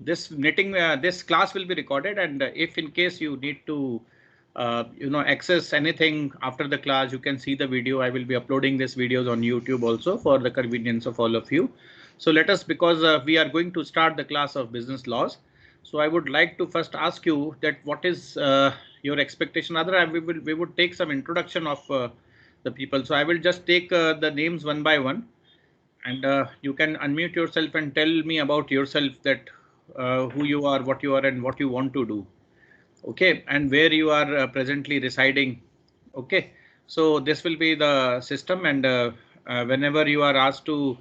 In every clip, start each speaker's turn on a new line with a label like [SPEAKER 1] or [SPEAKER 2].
[SPEAKER 1] this knitting, this class will be recorded, and if in case you need to access anything after the class, you can see the video. I will be uploading these videos on YouTube also for the convenience of all of you. So let us, because we are going to start the class of business laws. So I would like to first ask you that what is your expectation. Other, we would take some introduction of the people. So I will just take the names one by one, and you can unmute yourself and tell me about yourself, that who you are, what you are, and what you want to do. Okay, and where you are presently residing. Okay, so this will be the system, and whenever you are asked to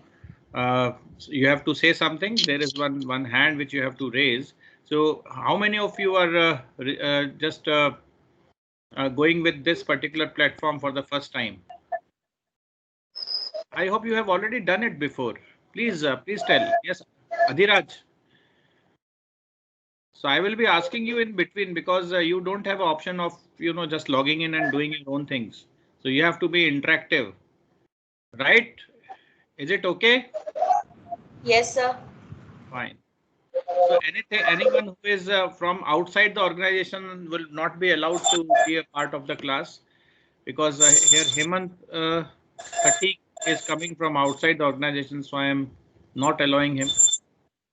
[SPEAKER 1] uh, you have to say something, there is one hand which you have to raise. So how many of you are just going with this particular platform for the first time? I hope you have already done it before. Please, please tell. Yes, Adhiraj. So I will be asking you in between, because you don't have an option of just logging in and doing your own things. So you have to be interactive, right? Is it okay?
[SPEAKER 2] Yes, sir.
[SPEAKER 1] Fine. So anyone who is from outside the organization will not be allowed to be a part of the class, because here Hemant Khatik is coming from outside the organization, so I am not allowing him.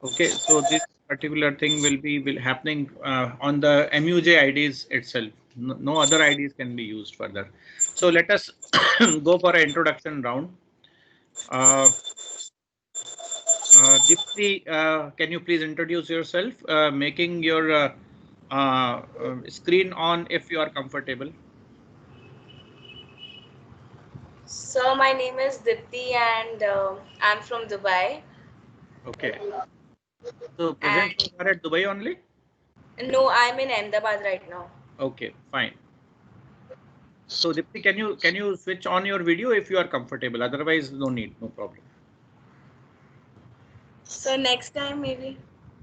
[SPEAKER 1] Okay, so this particular thing will happening on the MUJ IDs itself. No other IDs can be used further. So let us go for an introduction round. Uh, Dipti, can you please introduce yourself, making your screen on if you are comfortable.
[SPEAKER 2] So my name is Dipti, and I'm from Dubai.
[SPEAKER 1] Okay. So presently
[SPEAKER 2] And
[SPEAKER 1] you are at Dubai only?
[SPEAKER 2] no, I'm in Ahmedabad right now.
[SPEAKER 1] Okay, fine. So Dipti, can you switch on your video if you are comfortable? Otherwise, no need, no problem.
[SPEAKER 2] So next time maybe.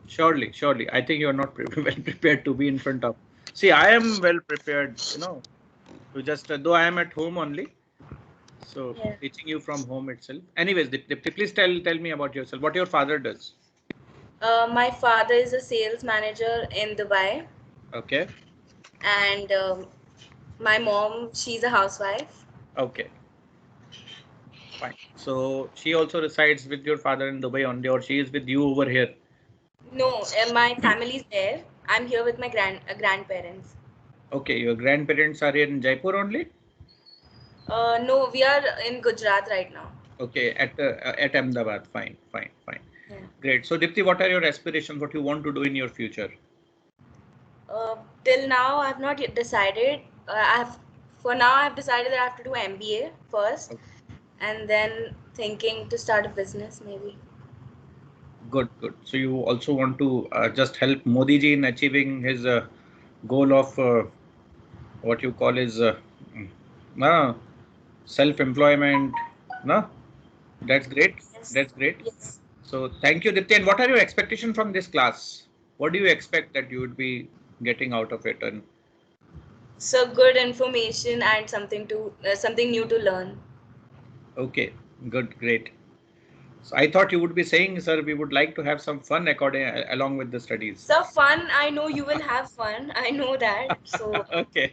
[SPEAKER 1] Surely, surely. I think you are not well prepared to be in front of. See, I am well prepared, to just, though I am at home only. So
[SPEAKER 2] Yeah.
[SPEAKER 1] teaching you from home itself. Anyways, Dipti, please tell me about yourself. What your father does.
[SPEAKER 2] My father is a sales manager in Dubai,
[SPEAKER 1] Okay.
[SPEAKER 2] and my mom, she's a housewife.
[SPEAKER 1] Okay. Fine. So she also resides with your father in Dubai only, or she is with you over here?
[SPEAKER 2] No, my family's there. I'm here with my grandparents.
[SPEAKER 1] Okay. Your grandparents are here in Jaipur only?
[SPEAKER 2] No, we are in Gujarat right now.
[SPEAKER 1] Okay. At Ahmedabad. Fine. Fine. Fine.
[SPEAKER 2] Yeah.
[SPEAKER 1] Great. So Dipti, what are your aspirations? What you want to do in your future?
[SPEAKER 2] Till now, I've not yet decided. For now, I've decided that I have to do MBA first, and then thinking to start a business maybe.
[SPEAKER 1] Good, good. So you also want to just help Modi ji in achieving his goal of what you call is uh, self-employment. No, that's great.
[SPEAKER 2] Yes.
[SPEAKER 1] That's great.
[SPEAKER 2] Yes.
[SPEAKER 1] So thank you, Dipti. And what are your expectations from this class? What do you expect that you would be getting out of it? And
[SPEAKER 2] So good information and something new to learn.
[SPEAKER 1] okay, good, great. So I thought you would be saying, sir, we would like to have some fun according along with the studies.
[SPEAKER 2] So fun. I know you will have fun. I know that. So
[SPEAKER 1] Okay,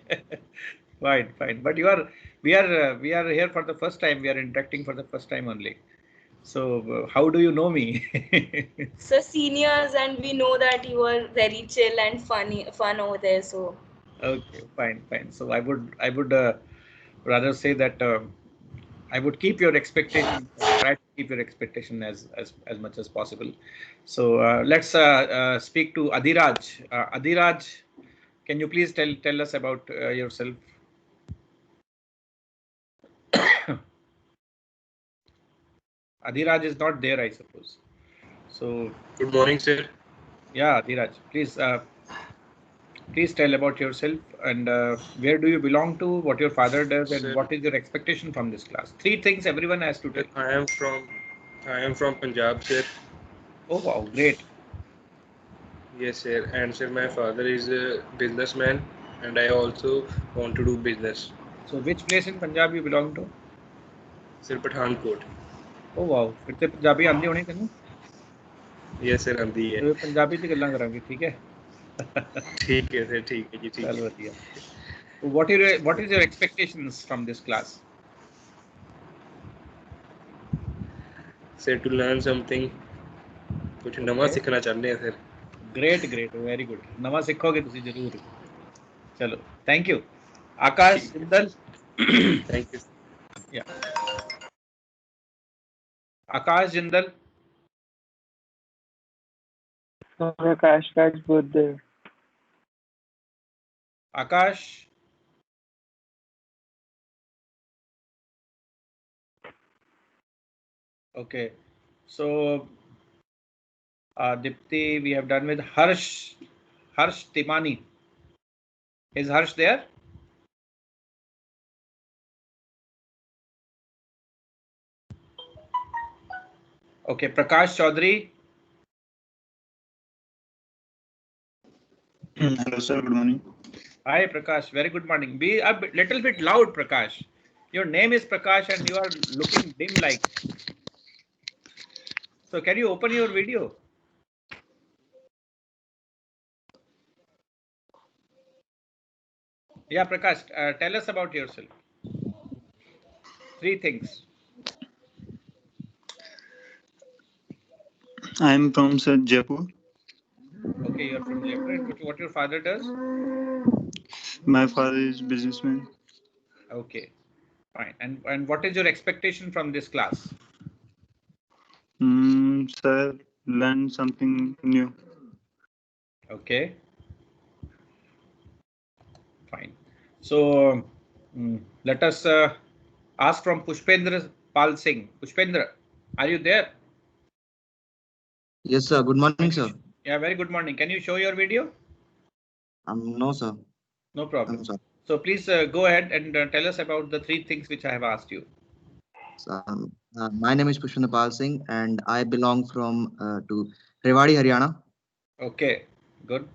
[SPEAKER 1] fine, fine. But we are here for the first time. We are interacting for the first time only. So how do you know me?
[SPEAKER 2] so seniors, and we know that you are very chill and fun over there. So
[SPEAKER 1] Okay, fine, fine. So I would rather say that I would keep your expectation, try to keep your expectation as much as possible. So let's speak to Adhiraj. Adhiraj, can you please tell us about yourself? Adhiraj is not there, I suppose. So
[SPEAKER 3] Good morning, sir.
[SPEAKER 1] yeah, Adhiraj, please tell about yourself, and where do you belong to, what your father does, and
[SPEAKER 3] Sir,
[SPEAKER 1] what is your expectation from this class. Three things everyone has to tell.
[SPEAKER 3] I am from Punjab, sir.
[SPEAKER 1] Oh wow, great.
[SPEAKER 3] Yes, sir. And sir, my father is a businessman, and I also want to do business.
[SPEAKER 1] So which place in Punjab you belong to?
[SPEAKER 3] Sir, Pathankot.
[SPEAKER 1] Oh wow, फिर तो पंजाबी आंदी होनी तेनू.
[SPEAKER 3] Yes sir, आंदी है।
[SPEAKER 1] तो पंजाबी च गल्लां करांगे, ठीक है?
[SPEAKER 3] ठीक है सर, ठीक है जी, ठीक
[SPEAKER 1] चल
[SPEAKER 3] है।
[SPEAKER 1] वधिया। What is your expectations from this class?
[SPEAKER 3] Sir, to learn something, कुछ नवा
[SPEAKER 1] Okay.
[SPEAKER 3] सीखना चाहते हैं sir.
[SPEAKER 1] Great, great, very good. नवा सीखोगे तुसी जरूर। चलो, thank you. Akash Jindal.
[SPEAKER 3] Thank you.
[SPEAKER 1] Yeah. Akash Jindal.
[SPEAKER 4] Prakash Raj's birthday.
[SPEAKER 1] Akash. Okay. So Dipti, we have done with Harsh Timani. Is Harsh there? Okay, Prakash Chaudhary.
[SPEAKER 5] Hello, sir. Good morning.
[SPEAKER 1] Hi, Prakash. Very good morning. Be a little bit loud, Prakash. Your name is Prakash and you are looking dim like. So can you open your video? Yeah, Prakash, tell us about yourself. 3 things.
[SPEAKER 5] I am from Sir Jaipur.
[SPEAKER 1] Okay, you're from Jaipur. And what your father does?
[SPEAKER 5] My father is businessman.
[SPEAKER 1] Okay, fine. And what is your expectation from this class?
[SPEAKER 5] Sir, learn something new.
[SPEAKER 1] Okay, fine. So let us ask from Pushpendra Pal Singh. Pushpendra, are you there?
[SPEAKER 6] Yes, sir. Good morning, sir.
[SPEAKER 1] Yeah, very good morning. Can you show your video?
[SPEAKER 6] No, sir.
[SPEAKER 1] No problem.
[SPEAKER 6] I'm sorry.
[SPEAKER 1] So please go ahead and tell us about the 3 things which I have asked you.
[SPEAKER 6] So, my name is Pushpendra Pal Singh, and I belong from to Rewari, Haryana.
[SPEAKER 1] Okay, good.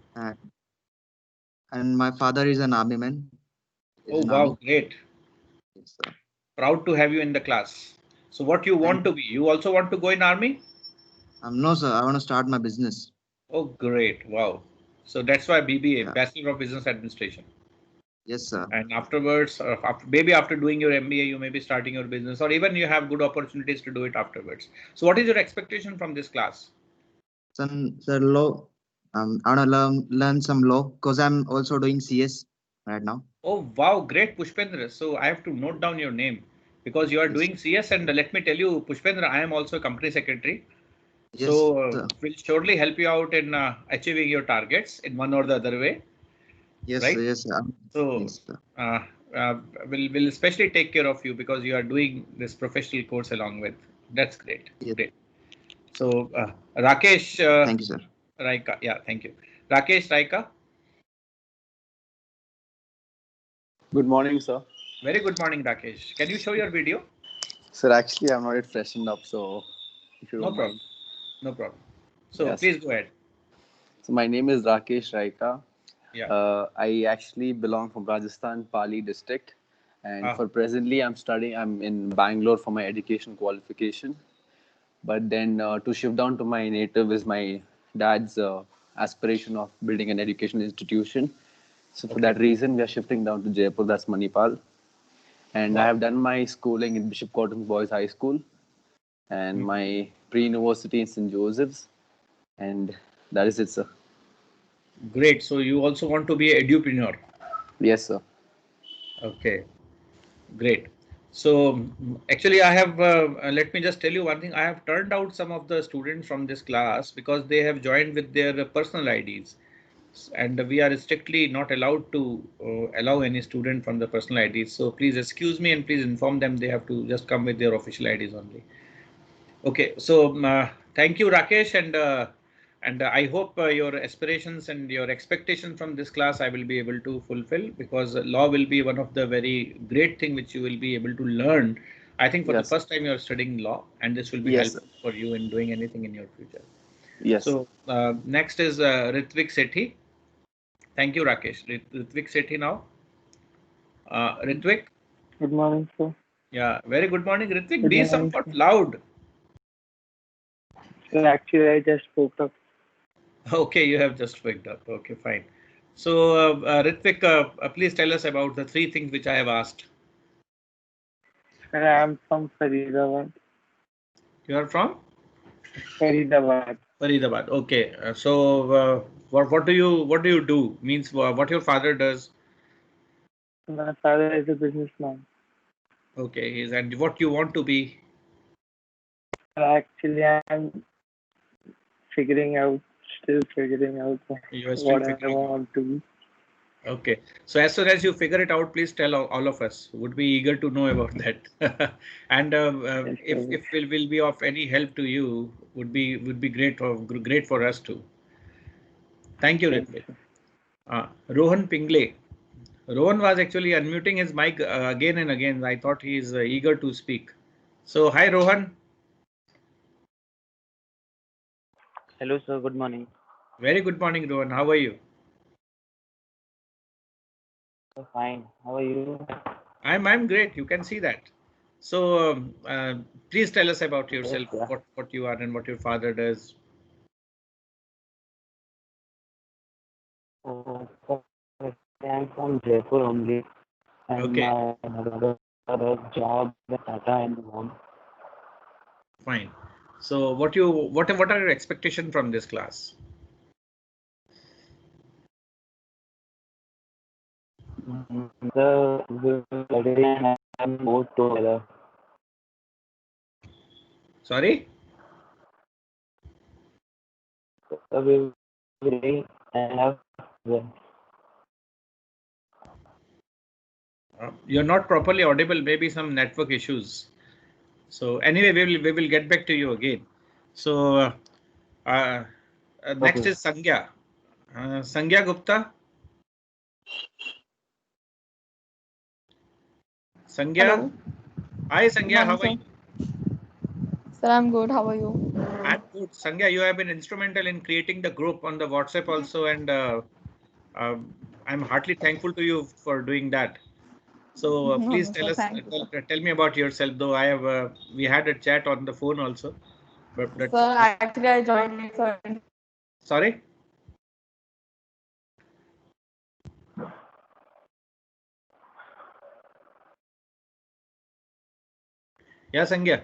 [SPEAKER 6] And my father is an army man.
[SPEAKER 1] Oh wow, great.
[SPEAKER 6] Yes, sir.
[SPEAKER 1] Proud to have you in the class. So what you want to be? You also want to go in army?
[SPEAKER 6] No, sir. I want to start my business.
[SPEAKER 1] Oh, great. Wow. So that's why BBA,
[SPEAKER 6] Yeah.
[SPEAKER 1] Bachelor of Business Administration.
[SPEAKER 6] Yes, sir.
[SPEAKER 1] And afterwards, maybe after doing your MBA, you may be starting your business, or even you have good opportunities to do it afterwards. So what is your expectation from this class?
[SPEAKER 6] Sir, law. I want to learn some law because I'm also doing CS right now.
[SPEAKER 1] Oh, wow. Great, Pushpendra. So I have to note down your name because you are doing CS. And let me tell you, Pushpendra, I am also a company secretary.
[SPEAKER 6] Yes,
[SPEAKER 1] So we'll surely help you out in achieving your targets in one or the other way.
[SPEAKER 6] yes,
[SPEAKER 1] Right?
[SPEAKER 6] sir, yes, sir.
[SPEAKER 1] So
[SPEAKER 6] Yes, sir.
[SPEAKER 1] we'll especially take care of you because you are doing this professional course along with. That's great.
[SPEAKER 6] Yes.
[SPEAKER 1] Great. So Rakesh
[SPEAKER 6] Thank you, sir.
[SPEAKER 1] Raika. Yeah, thank you. Rakesh Raika.
[SPEAKER 7] Good morning, sir.
[SPEAKER 1] Very good morning, Rakesh. Can you show your video?
[SPEAKER 7] Sir, actually, I'm not yet freshened up, so if you
[SPEAKER 1] No
[SPEAKER 7] don't
[SPEAKER 1] problem.
[SPEAKER 7] mind.
[SPEAKER 1] No problem. So
[SPEAKER 7] Yes.
[SPEAKER 1] please go ahead.
[SPEAKER 7] So my name is Rakesh Raika.
[SPEAKER 1] Yeah.
[SPEAKER 7] I actually belong from Rajasthan, Pali district, and for presently I'm in Bangalore for my education qualification. But then to shift down to my native is my dad's aspiration of building an education institution. So for that reason, we are shifting down to Jaipur. That's Manipal. And I have done my schooling in Bishop Cotton Boys High School and my pre-university in St. Joseph's. And that is it, sir.
[SPEAKER 1] Great. So you also want to be an edupreneur.
[SPEAKER 7] Yes, sir.
[SPEAKER 1] Okay. Great. So actually I have, let me just tell you one thing. I have turned out some of the students from this class because they have joined with their personal IDs. And we are strictly not allowed to allow any student from the personal IDs. So please excuse me and please inform them they have to just come with their official IDs only. Okay, so thank you, Rakesh, and I hope your aspirations and your expectations from this class I will be able to fulfill because law will be one of the very great thing which you will be able to learn. I think for the first time you are studying law, and this will be helpful for you in doing anything in your future.
[SPEAKER 7] Yes.
[SPEAKER 1] So next is Ritvik Sethi. Thank you, Rakesh. Ritvik Sethi now. Ritvik.
[SPEAKER 4] Good morning, sir.
[SPEAKER 1] Yeah, very good morning, Ritvik.
[SPEAKER 4] Good
[SPEAKER 1] Be
[SPEAKER 4] morning,
[SPEAKER 1] somewhat
[SPEAKER 4] sir.
[SPEAKER 1] loud.
[SPEAKER 4] Actually, I just woke up.
[SPEAKER 1] Okay, you have just waked up. Okay, fine. So, Ritvik, please tell us about the three things which I have asked.
[SPEAKER 4] Sir, I am from Faridabad.
[SPEAKER 1] You are from
[SPEAKER 4] Faridabad.
[SPEAKER 1] Faridabad. Okay. What do you do? Means what your father does.
[SPEAKER 4] My father is a businessman.
[SPEAKER 1] Okay, and what you want to be.
[SPEAKER 4] Actually, I'm figuring out, still figuring out
[SPEAKER 1] You are still
[SPEAKER 4] what I
[SPEAKER 1] figuring out.
[SPEAKER 4] want to be.
[SPEAKER 1] Okay. So as soon as you figure it out, please tell all of us. Would be eager to know about that. And
[SPEAKER 4] Yes,
[SPEAKER 1] if
[SPEAKER 4] sir.
[SPEAKER 1] if will be of any help to you, would be great for us too. Thank you,
[SPEAKER 4] Thank you,
[SPEAKER 1] Ritvik.
[SPEAKER 4] sir.
[SPEAKER 1] Rohan Pingle. Rohan was actually unmuting his mic again and again. I thought he is eager to speak. So hi Rohan.
[SPEAKER 8] Hello, sir. Good morning.
[SPEAKER 1] Very good morning, Rohan. How are you?
[SPEAKER 8] Fine. How are you?
[SPEAKER 1] I'm great. You can see that. So please tell us about
[SPEAKER 8] Yes,
[SPEAKER 1] yourself,
[SPEAKER 8] sir.
[SPEAKER 1] what you are and what your father does.
[SPEAKER 8] Sir, I'm from Jaipur only, and
[SPEAKER 1] Okay,
[SPEAKER 8] my brother has a job at Tata and home.
[SPEAKER 1] fine. So what are your expectations from this class?
[SPEAKER 8] Sir, we study and have moved together.
[SPEAKER 1] Sorry,
[SPEAKER 8] So we will and have them.
[SPEAKER 1] you're not properly audible. Maybe some network issues. So anyway, we will get back to you again. So uh, next
[SPEAKER 8] Okay.
[SPEAKER 1] is Sangya. Sangya Gupta. Sangya.
[SPEAKER 9] Hello,
[SPEAKER 1] Hi
[SPEAKER 9] good
[SPEAKER 1] Sangya, how
[SPEAKER 9] morning,
[SPEAKER 1] are
[SPEAKER 9] sir.
[SPEAKER 1] you?
[SPEAKER 9] Sir, I'm good. How are you?
[SPEAKER 1] I'm good. Sangya, you have been instrumental in creating the group on the WhatsApp also, and uh, I'm heartily thankful to you for doing that. So
[SPEAKER 9] No,
[SPEAKER 1] please
[SPEAKER 9] no,
[SPEAKER 1] tell
[SPEAKER 9] sir.
[SPEAKER 1] us,
[SPEAKER 9] Thank you, sir.
[SPEAKER 1] tell me about yourself. Though I have, we had a chat on the phone also, but
[SPEAKER 9] Sir, actually, I joined late, sir.
[SPEAKER 1] sorry. Yeah, Sangya.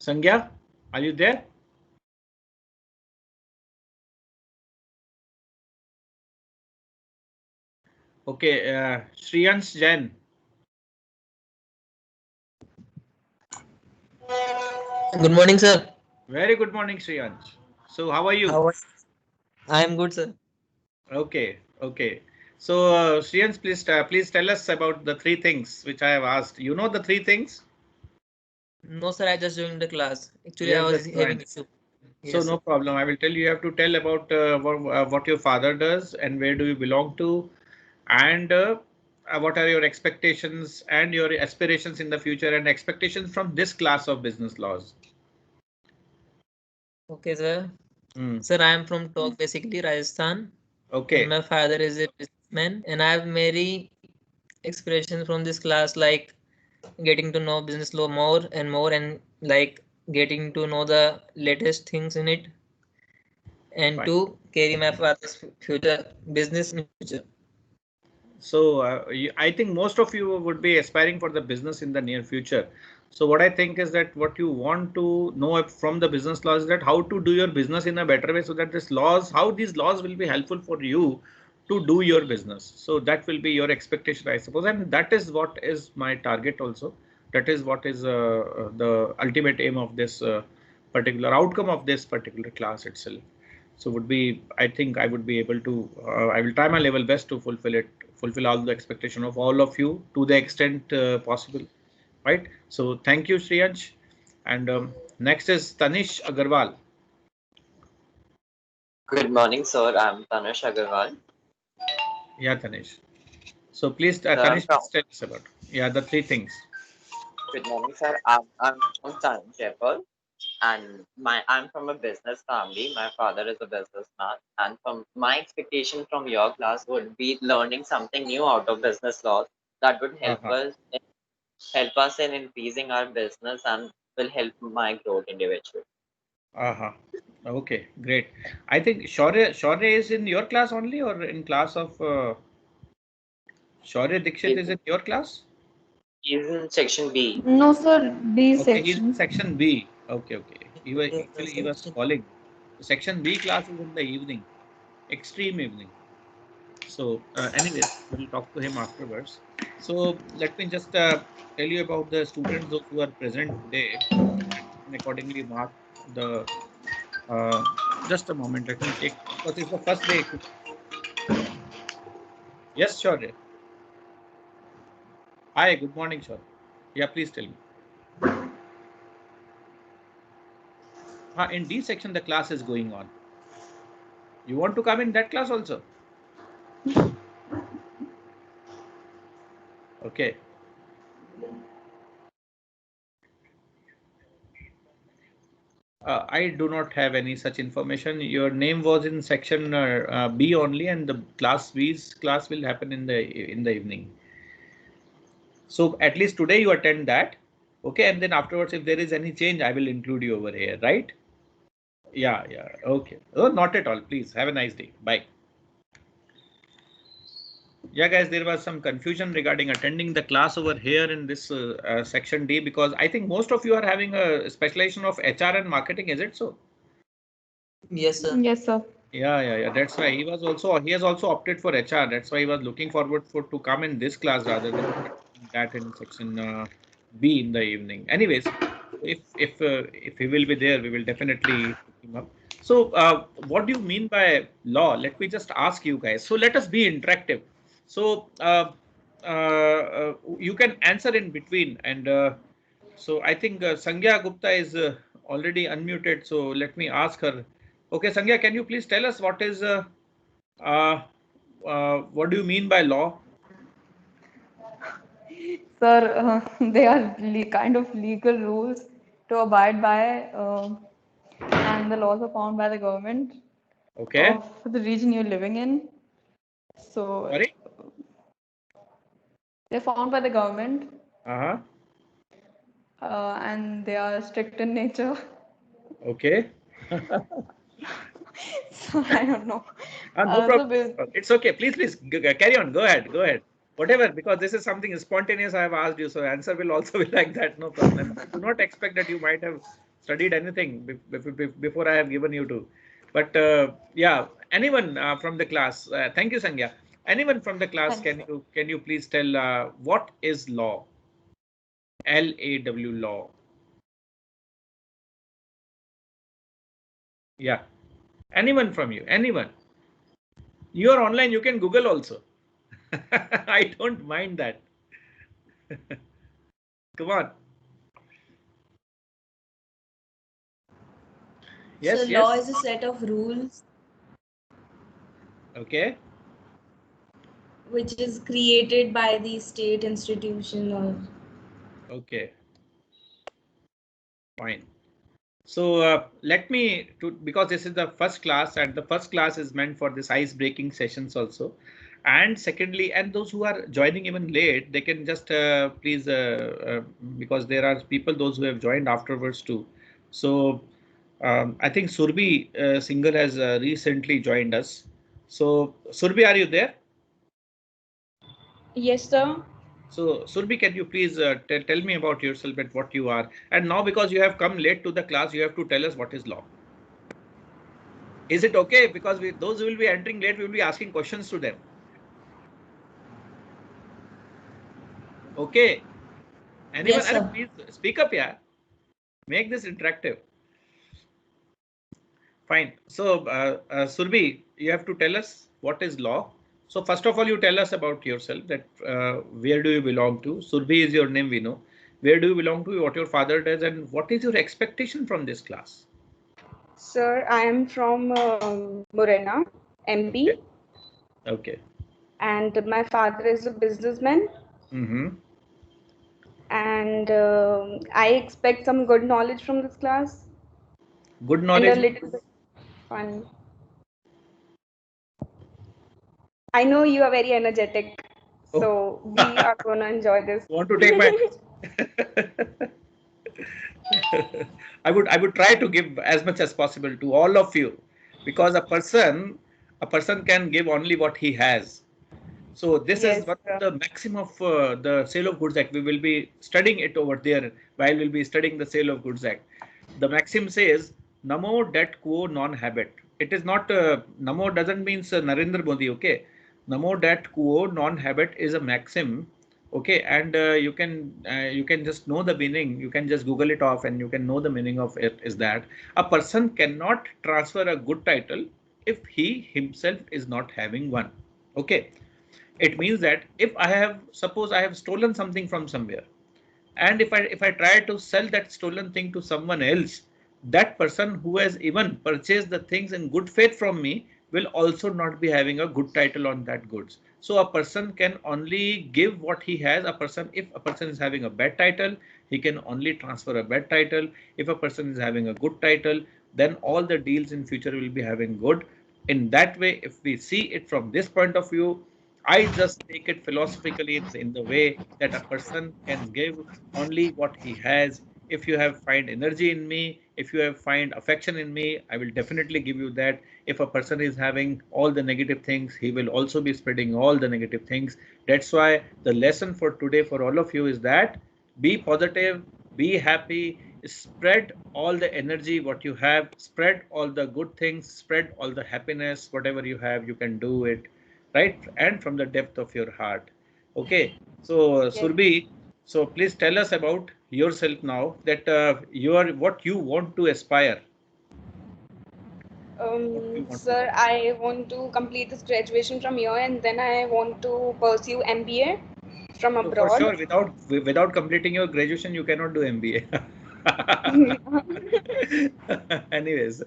[SPEAKER 1] Sangya, are you there? Okay, Shriyansh Jain.
[SPEAKER 10] Good morning, sir.
[SPEAKER 1] Very good morning, Shriyansh. So how are you?
[SPEAKER 10] How are I am good, sir.
[SPEAKER 1] Okay, okay. So Shriyansh, please tell us about the three things which I have asked. You know the three things?
[SPEAKER 10] No, sir, I just joined the class.
[SPEAKER 1] You
[SPEAKER 10] Actually, I
[SPEAKER 1] have
[SPEAKER 10] was
[SPEAKER 1] just
[SPEAKER 10] having
[SPEAKER 1] joined.
[SPEAKER 10] issue.
[SPEAKER 1] So
[SPEAKER 10] Yes,
[SPEAKER 1] no
[SPEAKER 10] sir.
[SPEAKER 1] problem. I will tell you. You have to tell about what your father does and where do you belong to, and what are your expectations and your aspirations in the future and expectations from this class of business laws.
[SPEAKER 10] Okay, sir.
[SPEAKER 1] Hmm.
[SPEAKER 10] Sir, I am from Tok, basically Rajasthan, and
[SPEAKER 1] Okay.
[SPEAKER 10] my father is a businessman, and I have many experiences from this class, like getting to know business law more and more, and like getting to know the latest things in it, and
[SPEAKER 1] Fine.
[SPEAKER 10] to carry my father's future business in future.
[SPEAKER 1] So I think most of you would be aspiring for the business in the near future. So what I think is that what you want to know from the business laws is that how to do your business in a better way so that how these laws will be helpful for you to do your business. So that will be your expectation, I suppose. And that is what is my target also. That is what is the ultimate aim of this particular outcome of this particular class itself. So would be, I think I would be able to, I will try my level best to fulfill all the expectation of all of you to the extent possible, right? So thank you, Shriyansh. And next is Tanish Agarwal.
[SPEAKER 11] Good morning, sir. I'm Tanush Agarwal.
[SPEAKER 1] Yeah, Tanish. So please,
[SPEAKER 11] Sir, I'm
[SPEAKER 1] Tanish,
[SPEAKER 11] from.
[SPEAKER 1] please tell us about, yeah, the three things.
[SPEAKER 11] Good morning, sir. I'm from Jaipur, and I'm from a business family. My father is a businessman, and from my expectation from your class would be learning something new out of business laws that would help
[SPEAKER 1] Uh-huh.
[SPEAKER 11] us in help us in increasing our business and will help my growth individually.
[SPEAKER 1] Okay, great. I think Shaurya is in your class only, or in class of Shaurya Dikshit is in your class?
[SPEAKER 11] He's in section B.
[SPEAKER 9] No, sir. B
[SPEAKER 1] Okay, he's in
[SPEAKER 9] section.
[SPEAKER 1] section B. Okay. He was
[SPEAKER 10] Yes,
[SPEAKER 1] actually he
[SPEAKER 10] sir.
[SPEAKER 1] was calling. Section B class is in the evening, extreme evening. So, anyways, we'll talk to him afterwards. So, let me just tell you about the students those who are present today, and accordingly mark the. Uh, just a moment, let me take because it's the first day. Yes, sure. Hi, good morning, sir. Yeah, please tell me. In D section, the class is going on. You want to come in that class also? Okay. I do not have any such information. Your name was in section B only, and the class B's class will happen in the evening. So at least today you attend that, okay? And then afterwards, if there is any change, I will include you over here, right? Yeah. Okay. Oh, not at all. Please have a nice day. Bye. Yeah, guys, there was some confusion regarding attending the class over here in this section D, because I think most of you are having a specialization of HR and marketing. Is it so?
[SPEAKER 10] Yes, sir.
[SPEAKER 9] Yes, sir.
[SPEAKER 1] Yeah. That's why he has also opted for HR. That's why he was looking forward to come in this class rather than that in section B in the evening. Anyways, if he will be there, we will definitely pick him up. So, what do you mean by law? Let me just ask you guys. So let us be interactive. So you can answer in between, and so I think Sangya Gupta is already unmuted. So let me ask her. Okay, Sangya, can you please tell us what is what do you mean by law?
[SPEAKER 9] Sir, they are kind of legal rules to abide by, and the laws are found by the government
[SPEAKER 1] Okay.
[SPEAKER 9] of the region you're living in. So
[SPEAKER 1] Sorry.
[SPEAKER 9] they're found by the government,
[SPEAKER 1] Uh-huh.
[SPEAKER 9] and they are strict in nature.
[SPEAKER 1] Okay.
[SPEAKER 9] So I don't know.
[SPEAKER 1] No
[SPEAKER 9] So
[SPEAKER 1] problem. It's okay. Please carry on. Go ahead. Whatever, because this is something spontaneous I have asked you, so answer will also be like that. No problem. I do not expect that you might have studied anything before I have given you to. But yeah, anyone from the class? Thank you, Sangya. Anyone from the class? Can you please tell what is law? LAW, law. Yeah. Anyone from you? Anyone? You are online. You can Google also. I don't mind that. Come on. Yes,
[SPEAKER 2] so law is a set of rules.
[SPEAKER 1] Okay.
[SPEAKER 2] Which is created by the state institution or.
[SPEAKER 1] Okay. Fine. So let me because this is the first class, and the first class is meant for this ice breaking sessions also. And secondly, and those who are joining even late, they can just please because there are people those who have joined afterwards too. So I think Surbhi Singhal has recently joined us. So Surbhi, are you there?
[SPEAKER 12] Yes, sir.
[SPEAKER 1] So Surbhi, can you please tell me about yourself and what you are? And now because you have come late to the class, you have to tell us what is law. Is it okay? Because those who will be entering late, we will be asking questions to them. Okay. Anyone?
[SPEAKER 2] Yes, sir.
[SPEAKER 1] Please speak up, yeah. Make this interactive. Fine. So Surbhi, you have to tell us what is law. So first of all, you tell us about yourself, that where do you belong to? Surbhi is your name, we know. Where do you belong to? What your father does, and what is your expectation from this class?
[SPEAKER 12] Sir, I am from Morena, MP.
[SPEAKER 1] Okay.
[SPEAKER 12] And my father is a businessman.
[SPEAKER 1] Mm-hmm.
[SPEAKER 12] And I expect some good knowledge from this class.
[SPEAKER 1] Good knowledge.
[SPEAKER 12] And a little bit fun. I know you are very energetic, so we are going to enjoy this.
[SPEAKER 1] Want to take my I would try to give as much as possible to all of you, because a person can give only what he has. So this is
[SPEAKER 12] Yes,
[SPEAKER 1] one of
[SPEAKER 12] sir.
[SPEAKER 1] the maxim of the Sale of Goods Act. We will be studying it over there while we'll be studying the Sale of Goods Act. The maxim says, Namo dat quo non habet. It is not, Namo doesn't mean Narendra Modi, okay? Namo dat quo non habet is a maxim, okay? And you can just know the meaning. You can just Google it off and you can know the meaning of it is that a person cannot transfer a good title if he himself is not having one, okay? It means that if suppose I have stolen something from somewhere, and if I try to sell that stolen thing to someone else, that person who has even purchased the things in good faith from me will also not be having a good title on that goods. So a person can only give what he has. If a person is having a bad title, he can only transfer a bad title. If a person is having a good title, then all the deals in future will be having good. In that way, if we see it from this point of view, I just take it philosophically in the way that a person can give only what he has. If you have find energy in me, if you have find affection in me, I will definitely give you that. If a person is having all the negative things, he will also be spreading all the negative things. That's why the lesson for today for all of you is that be positive, be happy, spread all the energy what you have, spread all the good things, spread all the happiness, whatever you have, you can do it, right? And from the depth of your heart. Okay, so
[SPEAKER 12] Yes.
[SPEAKER 1] Surbhi, so please tell us about yourself now, that what you want to aspire.
[SPEAKER 12] Sir, I want to complete this graduation from here, and then I want to pursue MBA from
[SPEAKER 1] So for
[SPEAKER 12] abroad.
[SPEAKER 1] sure, without completing your graduation, you cannot do MBA. anyways,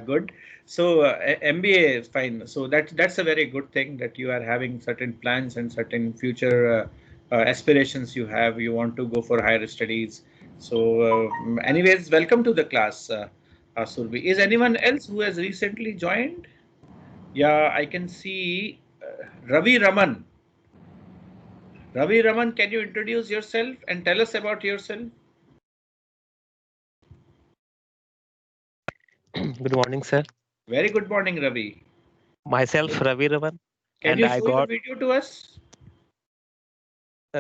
[SPEAKER 1] good. So MBA is fine. So that's a very good thing that you are having certain plans and certain future aspirations you have. You want to go for higher studies. So anyways, welcome to the class, Surbhi. Is anyone else who has recently joined? Yeah, I can see Ravi Raman. Ravi Raman, can you introduce yourself and tell us about yourself?
[SPEAKER 13] Good morning, sir.
[SPEAKER 1] Very good morning, Ravi.
[SPEAKER 13] Myself, Ravi Raman.
[SPEAKER 1] Can
[SPEAKER 13] And
[SPEAKER 1] you
[SPEAKER 13] I
[SPEAKER 1] show your
[SPEAKER 13] got
[SPEAKER 1] video to us?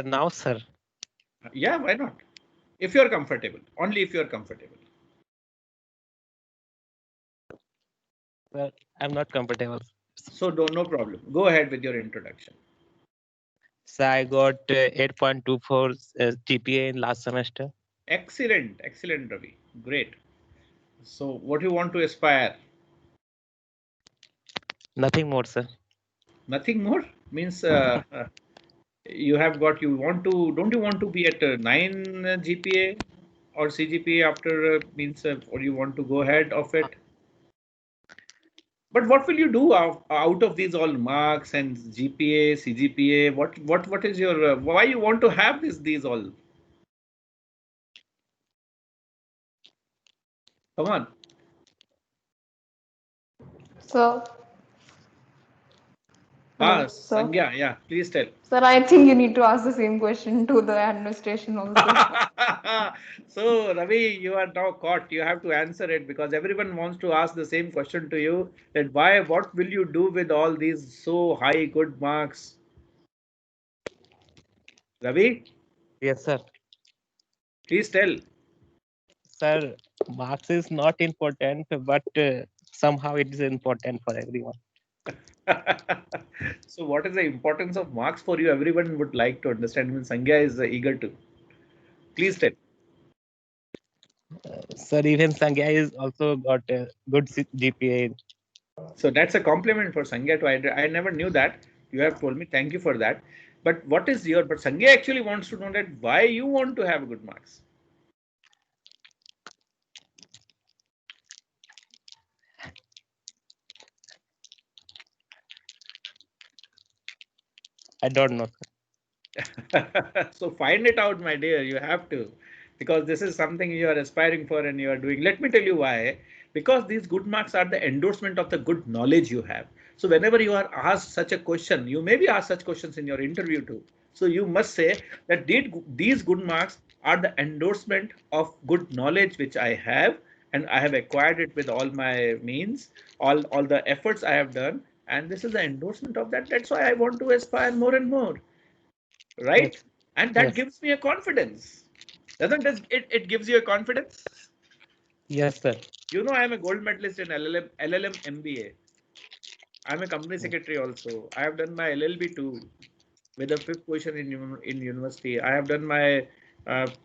[SPEAKER 13] now, sir.
[SPEAKER 1] Yeah, why not? If you're comfortable, only if you're comfortable.
[SPEAKER 13] Well, I'm not comfortable.
[SPEAKER 1] So no problem. Go ahead with your introduction.
[SPEAKER 13] So I got 8.24 GPA in last semester.
[SPEAKER 1] Excellent, excellent, Ravi. Great. So what do you want to aspire?
[SPEAKER 13] Nothing more, sir.
[SPEAKER 1] Nothing more? Means you don't you want to be at 9 GPA or CGPA after or you want to go ahead of it? But what will you do out of these all marks and GPA, CGPA? What is your why you want to have these all? Come on.
[SPEAKER 9] So, hello, sir.
[SPEAKER 1] Sangya, yeah, please tell.
[SPEAKER 9] Sir, I think you need to ask the same question to the administration also.
[SPEAKER 1] So, Ravi, you are now caught. You have to answer it because everyone wants to ask the same question to you, that what will you do with all these so high good marks? Ravi?
[SPEAKER 13] Yes, sir.
[SPEAKER 1] Please tell.
[SPEAKER 13] Sir, marks is not important, but somehow it is important for everyone.
[SPEAKER 1] So what is the importance of marks for you? Everyone would like to understand. When Sangya is eager to. Please tell.
[SPEAKER 13] Sir, even Sangya is also got a good GPA.
[SPEAKER 1] So that's a compliment for Sangya too. I never knew that. You have told me. Thank you for that. But but Sangya actually wants to know that why you want to have good marks.
[SPEAKER 13] I don't know.
[SPEAKER 1] So find it out, my dear. You have to, because this is something you are aspiring for and you are doing. Let me tell you why. Because these good marks are the endorsement of the good knowledge you have. So whenever you are asked such a question, you may be asked such questions in your interview too. So you must say that these good marks are the endorsement of good knowledge which I have, and I have acquired it with all my means, all the efforts I have done, and this is the endorsement of that. That's why I want to aspire more and more, right?
[SPEAKER 13] Yes.
[SPEAKER 1] And that
[SPEAKER 13] Yes.
[SPEAKER 1] gives me a confidence. Doesn't it gives you a confidence?
[SPEAKER 13] Yes, sir.
[SPEAKER 1] You know, I am a gold medalist in LLM MBA. I'm a company secretary also. I have done my LLB too, with a 5th position in university. I have done my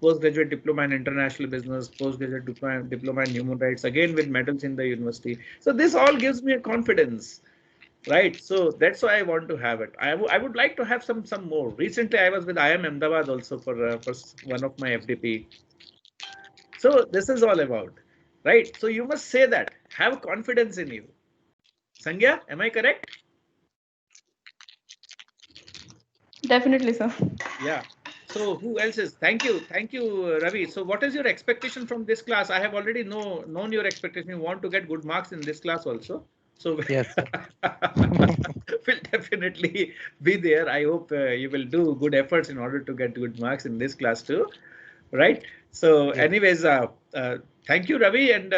[SPEAKER 1] postgraduate diploma in international business, postgraduate diploma in human rights, again with medals in the university. So this all gives me a confidence, right? So that's why I want to have it. I would like to have some more. Recently, I was with IIM Ahmedabad also for one of my FDP. So this is all about, right? So you must say that. Have confidence in you. Sangya, am I correct?
[SPEAKER 9] Definitely, sir.
[SPEAKER 1] Yeah. So who else is? Thank you, Ravi. So what is your expectation from this class? I have already known your expectation. You want to get good marks in this class also. So
[SPEAKER 13] Yes, sir.
[SPEAKER 1] will definitely be there. I hope you will do good efforts in order to get good marks in this class too, right? So
[SPEAKER 13] Yes.
[SPEAKER 1] anyways, thank you, Ravi, and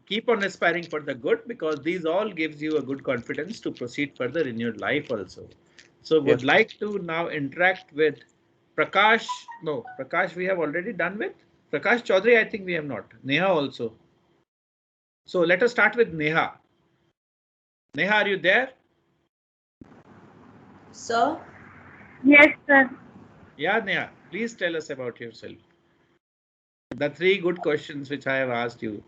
[SPEAKER 1] keep on aspiring for the good, because these all gives you a good confidence to proceed further in your life also. So would
[SPEAKER 13] Yes.
[SPEAKER 1] like to now interact with Prakash. No, Prakash we have already done with. Prakash Chaudhary, I think we have not. Neha also. So let us start with Neha. Neha, are you there?
[SPEAKER 2] Sir?
[SPEAKER 14] Yes, sir.
[SPEAKER 1] Yeah, Neha, please tell us about yourself. The 3 good questions which I have asked you.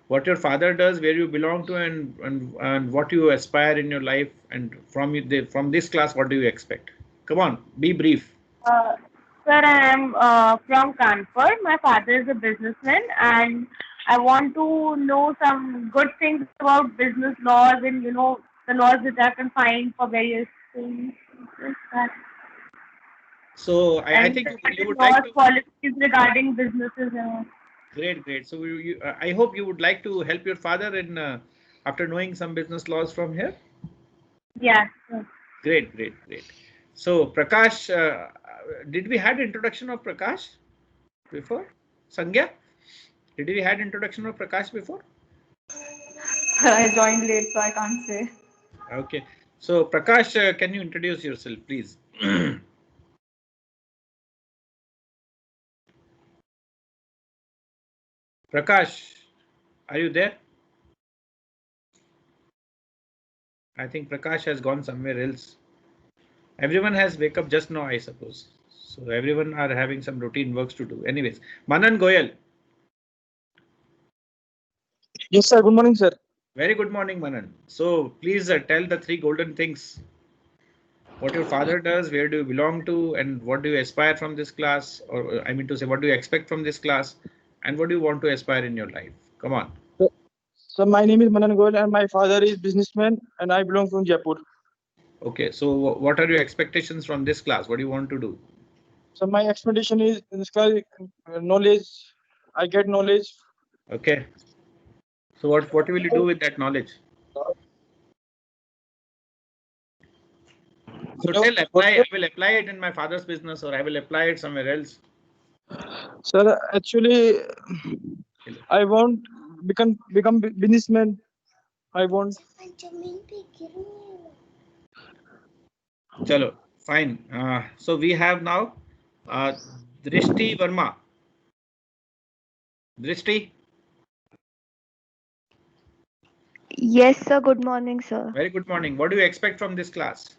[SPEAKER 1] What your father does, where you belong to, and what you aspire in your life, and from this class, what do you expect? Come on, be brief.
[SPEAKER 14] Sir, I am from Kanpur. My father is a businessman, and I want to know some good things about business laws and the laws that I can find for various things. Just that.
[SPEAKER 1] So I
[SPEAKER 14] And
[SPEAKER 1] think you
[SPEAKER 14] certain
[SPEAKER 1] would like
[SPEAKER 14] laws,
[SPEAKER 1] to.
[SPEAKER 14] policies regarding businesses and all.
[SPEAKER 1] Great. So I hope you would like to help your father in after knowing some business laws from here.
[SPEAKER 14] Yeah, sure.
[SPEAKER 1] Great. So Prakash, did we had introduction of Prakash before? Sangya, did we had introduction of Prakash before?
[SPEAKER 9] I joined late, so I can't say.
[SPEAKER 1] Okay. So Prakash, can you introduce yourself, please? Prakash, are you there? I think Prakash has gone somewhere else. Everyone has wake up just now, I suppose. So everyone are having some routine works to do. Anyways, Manan Goyal.
[SPEAKER 15] Yes, sir. Good morning, sir.
[SPEAKER 1] Very good morning, Manan. So please tell the 3 golden things. What your father does, where do you belong to, and what do you aspire from this class? Or I mean to say, what do you expect from this class, and what do you want to aspire in your life? Come on.
[SPEAKER 15] So my name is Manan Goyal and my father is businessman and I belong from Jaipur.
[SPEAKER 1] Okay, so what are your expectations from this class? What do you want to do?
[SPEAKER 15] So my expectation is in this class knowledge. I get knowledge.
[SPEAKER 1] Okay. So what will you do with that knowledge? So tell, I will apply it in my father's business, or I will apply it somewhere else.
[SPEAKER 15] Sir, actually, I want become businessman. I want.
[SPEAKER 1] Chalo, fine. So we have now Drishti Verma. Drishti.
[SPEAKER 16] Yes, sir. Good morning, sir.
[SPEAKER 1] Very good morning. What do you expect from this class?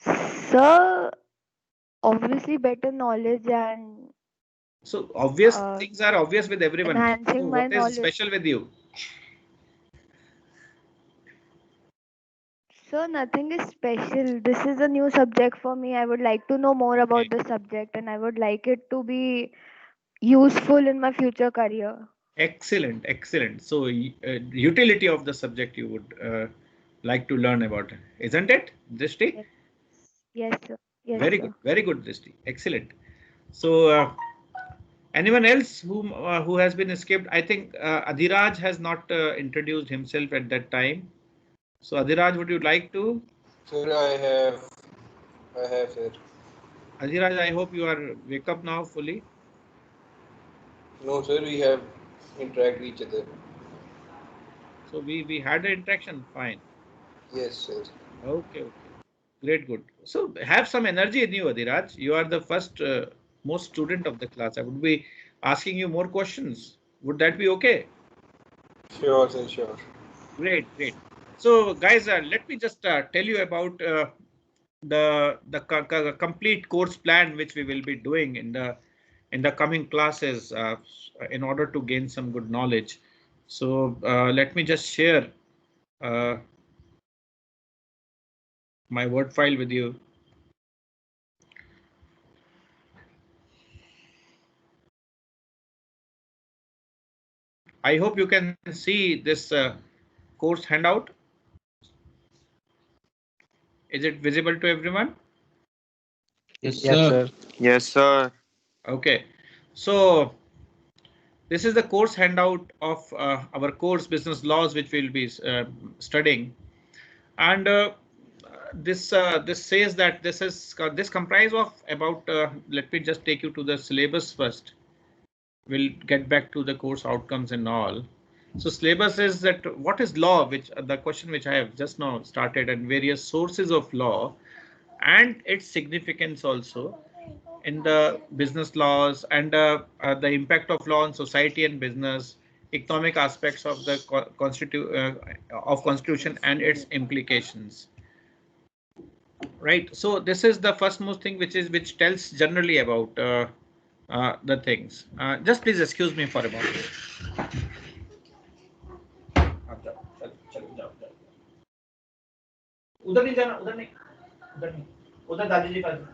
[SPEAKER 16] Sir, obviously better knowledge and
[SPEAKER 1] so obvious things are obvious with everyone.
[SPEAKER 16] Enhancing
[SPEAKER 1] so
[SPEAKER 16] my
[SPEAKER 1] what
[SPEAKER 16] knowledge.
[SPEAKER 1] is special with you?
[SPEAKER 16] Sir, nothing is special. This is a new subject for me. I would like to know more about the subject and I would like it to be useful in my future career.
[SPEAKER 1] Excellent. So utility of the subject you would like to learn about, isn't it, Drishti?
[SPEAKER 16] Yes, sir. Yes,
[SPEAKER 1] Very good, Drishti. Excellent. So anyone else who has been escaped? I think Adhiraj has not introduced himself at that time. So Adhiraj, would you like to?
[SPEAKER 3] Sir, I have, sir.
[SPEAKER 1] Adhiraj, I hope you are wake up now fully.
[SPEAKER 3] No, sir, we have interacted each other.
[SPEAKER 1] So we had an interaction. Fine.
[SPEAKER 3] Yes, sir.
[SPEAKER 1] Okay. Great, good. So have some energy in you, Adhiraj. You are the first most student of the class. I would be asking you more questions. Would that be okay?
[SPEAKER 3] Sure, sir, sure.
[SPEAKER 1] Great. So guys, let me just tell you about the complete course plan which we will be doing in the coming classes in order to gain some good knowledge. So let me just share my Word file with you. I hope you can see this course handout. Is it visible to everyone?
[SPEAKER 15] Yes, sir.
[SPEAKER 5] Yes, sir.
[SPEAKER 1] Okay, so this is the course handout of our course Business Laws, which we'll be studying, and this says that this comprise of about let me just take you to the syllabus first. We'll get back to the course outcomes and all. So syllabus is that what is law, which the question which I have just now started, and various sources of law and its significance also in the business laws, and the impact of law on society and business, economic aspects of the constitution and its implications. Right. So this is the first most thing which tells generally about the things. Just please excuse me for a moment. उधर नहीं जाना, उधर नहीं, उधर दादी जी का.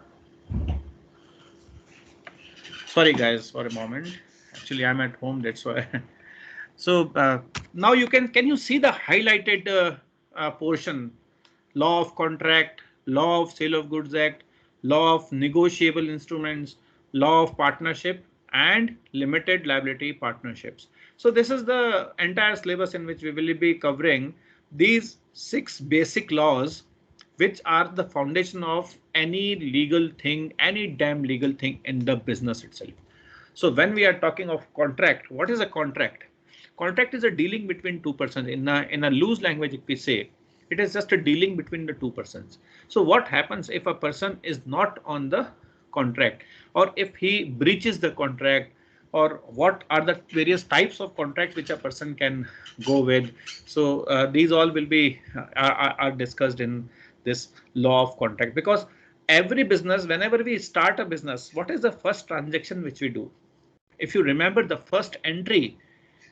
[SPEAKER 1] Sorry guys, for a moment. Actually, I'm at home, that's why. So now can you see the highlighted portion? Law of contract, law of sale of goods act, law of negotiable instruments, law of partnership, and limited liability partnerships. So this is the entire syllabus in which we will be covering these 6 basic laws, which are the foundation of any legal thing, any damn legal thing in the business itself. So when we are talking of contract, what is a contract? Contract is a dealing between two persons. In a loose language, if we say, it is just a dealing between the two persons. So what happens if a person is not on the contract, or if he breaches the contract, or what are the various types of contract which a person can go with? So these all will be are discussed in this law of contract, because every business, whenever we start a business, what is the first transaction which we do? If you remember, the first entry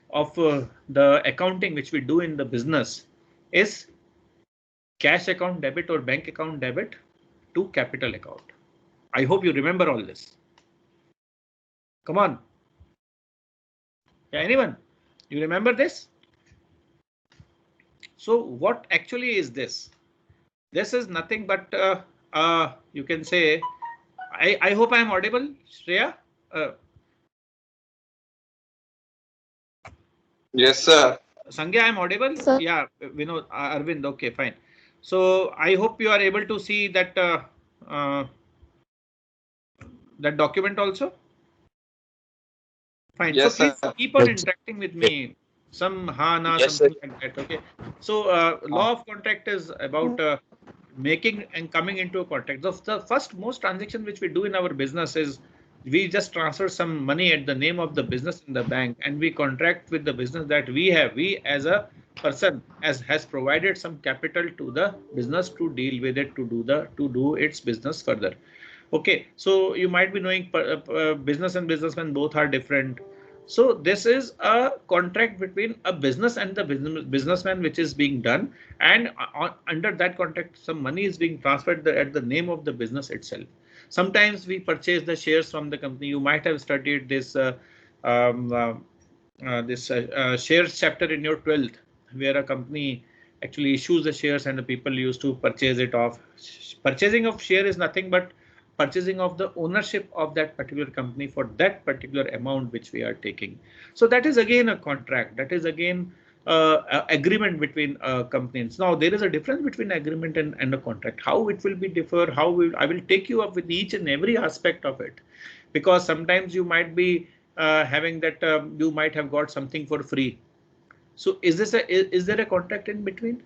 [SPEAKER 1] of the accounting which we do in the business is cash account debit or bank account debit to capital account. I hope you remember all this. Come on. Yeah, anyone? You remember this? So what actually is this? This is nothing but you can say, I hope I am audible, Shreya.
[SPEAKER 3] Yes, sir.
[SPEAKER 1] Sangya, I am audible. Sir. Yeah, Vinod, Arvind. Okay, fine. So I hope you are able to see that that document also. Fine. Yes, so please keep on interacting with me. Some na, yes, something sir. Like that. Okay. So law of contract is about making and coming into a contract. The first most transaction which we do in our business is we just transfer some money at the name of the business in the bank, and we contract with the business that we as a person has provided some capital to the business to deal with it, to do its business further. Okay, so you might be knowing business and businessman both are different. So this is a contract between a business and the businessman which is being done, and under that contract some money is being transferred at the name of the business itself. Sometimes we purchase the shares from the company. You might have studied this shares chapter in your 12th, where a company actually issues the shares and the people used to purchase it off. Purchasing of share is nothing but purchasing of the ownership of that particular company for that particular amount which we are taking. So that is again a contract. That is again agreement between companies. Now there is a difference between agreement and a contract. How it will be differ? I will take you up with each and every aspect of it, because sometimes you might be having that you might have got something for free. So is there a contract in between?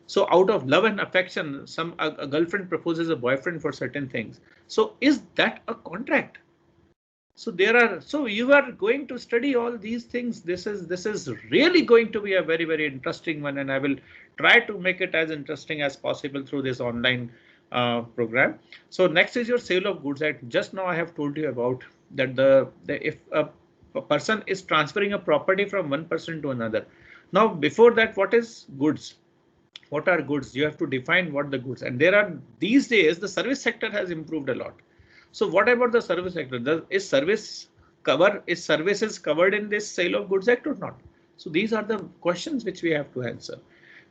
[SPEAKER 1] So out of love and affection, a girlfriend proposes a boyfriend for certain things. So is that a contract? So you are going to study all these things. This is really going to be a very, very interesting one, and I will try to make it as interesting as possible through this online program. So next is your sale of goods. Just now I have told you about that if a person is transferring a property from one person to another. Now before that, what is goods? What are goods? You have to define what the goods, and these days the service sector has improved a lot. So what about the service sector? Is services covered in this sale of goods act or not? So these are the questions which we have to answer.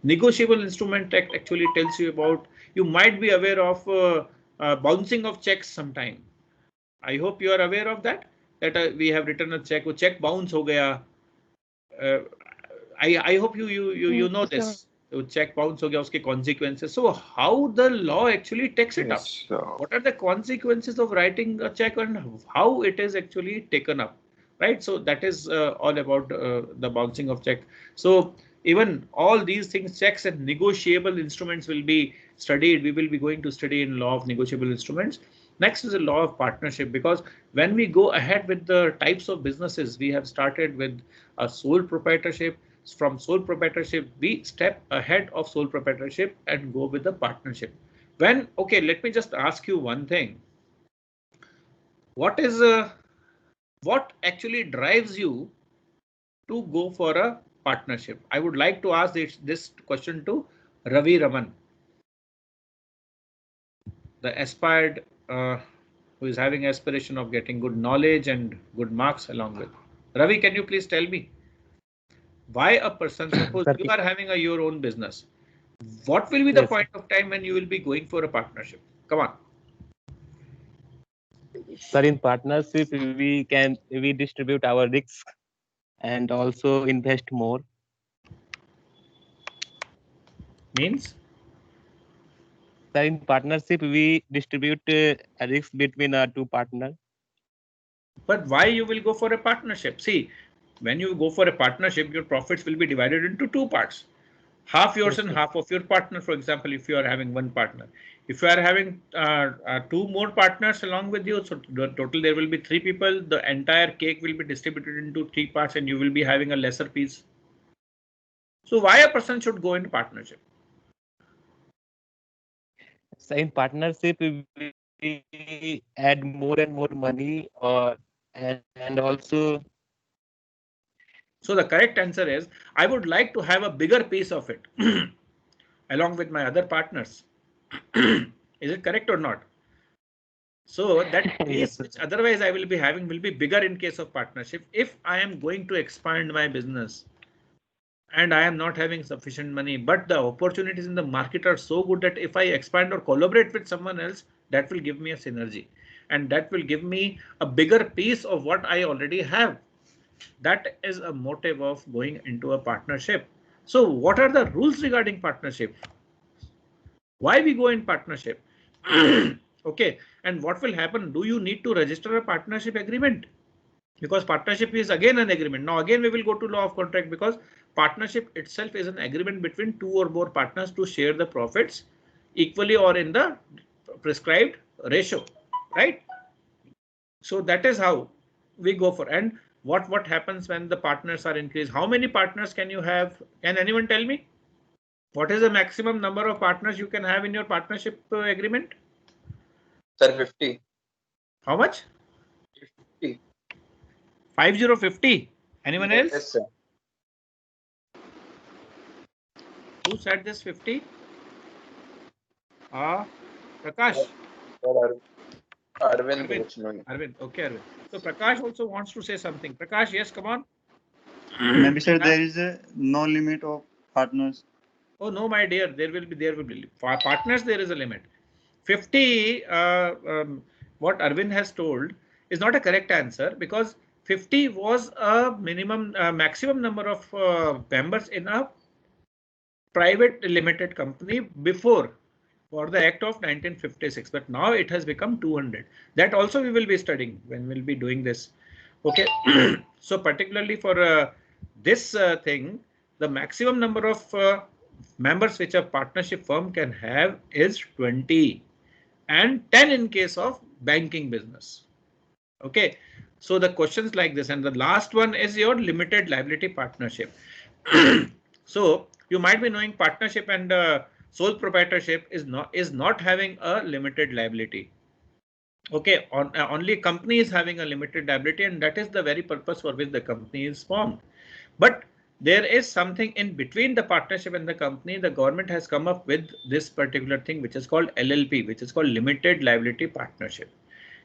[SPEAKER 1] Negotiable Instrument Act actually tells you about, you might be aware of bouncing of checks sometime. I hope you are aware of that we have written a check, check bounce ho gaya. I hope you know this. Check bounce ho gaya, uske consequences. So how the law actually takes it up? What are the consequences of writing a check and how it is actually taken up? Right. So that is all about the bouncing of check. So even all these things, checks and negotiable instruments will be studied. We will be going to study in law of negotiable instruments. Next is the law of partnership, because when we go ahead with the types of businesses, we have started with a sole proprietorship. From sole proprietorship, we step ahead of sole proprietorship and go with the partnership. Okay, let me just ask you one thing. What actually drives you to go for a partnership? I would like to ask this question to Ravi Raman, the aspired who is having aspiration of getting good knowledge and good marks along with. Ravi, can you please tell me why a person, suppose you are having your own business, what will be the point of time when you will be going for a partnership? Come on.
[SPEAKER 13] Sir, in partnership, we distribute our risks and also invest more.
[SPEAKER 1] Means?
[SPEAKER 13] Sir, in partnership, we distribute a risk between our two partners.
[SPEAKER 1] But why you will go for a partnership? See, when you go for a partnership, your profits will be divided into two parts. Half yours and half of your partner. For example, if you are having one partner, if you are having two more partners along with you, so the total there will be three people, the entire cake will be distributed into three parts and you will be having a lesser piece. So why a person should go into partnership?
[SPEAKER 13] So in partnership, we add more and more money, and also.
[SPEAKER 1] So the correct answer is, I would like to have a bigger piece of it along with my other partners. Is it correct or not? So that piece which otherwise I will be having will be bigger in case of partnership. If I am going to expand my business and I am not having sufficient money, but the opportunities in the market are so good that if I expand or collaborate with someone else, that will give me a synergy and that will give me a bigger piece of what I already have. That is a motive of going into a partnership. So what are the rules regarding partnership? Why we go in partnership? Okay, and what will happen? Do you need to register a partnership agreement? Because partnership is again an agreement. Now again we will go to law of contract, because partnership itself is an agreement between two or more partners to share the profits equally or in the prescribed ratio, right? So that is how we go for. And what happens when the partners are increased? How many partners can you have? Can anyone tell me? What is the maximum number of partners you can have in your partnership agreement?
[SPEAKER 11] Sir, 50.
[SPEAKER 1] How much?
[SPEAKER 11] 50.
[SPEAKER 1] 50. Anyone else?
[SPEAKER 11] Yes, sir.
[SPEAKER 1] Who said this 50? Prakash.
[SPEAKER 11] Arvind.
[SPEAKER 1] Arvind. Okay, Arvind. So Prakash also wants to say something. Prakash, yes, come on.
[SPEAKER 5] Maybe sir, there is no limit of partners.
[SPEAKER 1] Oh no, my dear, there will be for partners. There is a limit. 50. What Arvind has told is not a correct answer, because 50 was a maximum number of members in a private limited company before for the Act of 1956, but now it has become 200. That also we will be studying when we'll be doing this. Okay, so particularly for this thing, the maximum number of members which a partnership firm can have is 20 and 10 in case of banking business. Okay, so the questions like this, and the last one is your limited liability partnership. So you might be knowing partnership and sole proprietorship is not having a limited liability. Okay, only company is having a limited liability, and that is the very purpose for which the company is formed. But there is something in between the partnership and the company. The government has come up with this particular thing, which is called LLP, which is called limited liability partnership.